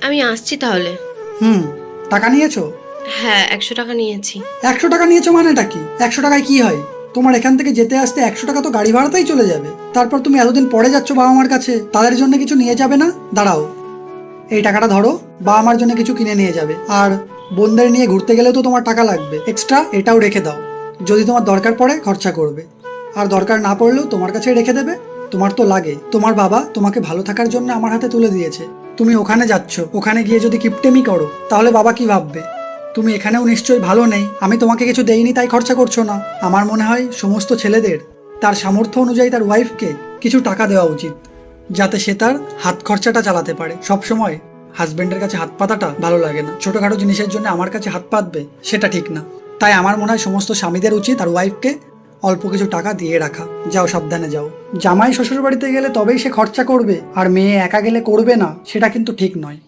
আমি আসছি তাহলে। হুম, টাকা নিয়েছো? হ্যাঁ, 100 টাকা নিয়েছি। 100 টাকা নিয়েছো মানেটা কি? 100 টাকায় কি হয়? তোমার এখান থেকে যেতে আসতে 100 টাকা তো গাড়ি ভাড়াতেই চলে যাবে। তারপর তুমি এতদিন পরে যাচ্ছ বাবা মার কাছে, তাদের জন্য কিছু নিয়ে যাবে না? দাঁড়াও, এই টাকাটা ধরো, বাবা মার জন্য কিছু কিনে নিয়ে যাবে। আর বোনদের নিয়ে ঘুরতে গেলেও তো তোমার টাকা লাগবে, এক্সট্রা এটাও রেখে দাও। যদি তোমার দরকার পড়ে খরচা করবে, আর দরকার না পড়লেও তোমার কাছেই রেখে দেবে। তোমার তো লাগে, তোমার বাবা তোমাকে ভালো থাকার জন্য আমার হাতে তুলে দিয়েছে। তুমি ওখানে যাচ্ছ, ওখানে গিয়ে যদি কিপটেমি করো তাহলে বাবা কি ভাববে? তুমি এখানেও নিশ্চয়ই ভালো নেই, আমি তোমাকে কিছু দেইনি তাই খরচা করছো না। আমার মনে হয় সমস্ত ছেলেদের তার সামর্থ্য অনুযায়ী তার ওয়াইফকে কিছু টাকা দেওয়া উচিত, যাতে সে তার হাত খরচাটা চালাতে পারে। সব সময় হাজবেন্ডের কাছে হাত পাতাটা ভালো লাগে না। ছোটখাটো জিনিসের জন্য আমার কাছে হাত পাতবে, সেটা ঠিক না। তাই আমার মনে হয় সমস্ত স্বামীদের উচিত তার ওয়াইফকে অল্প কিছু টাকা দিয়ে রাখা। যাও, সাবধানে যাও। জামাই শ্বশুর বাড়িতে গেলে তবেই সে খরচা করবে, আর মেয়ে একা গেলে করবে না, সেটা কিন্তু ঠিক নয়।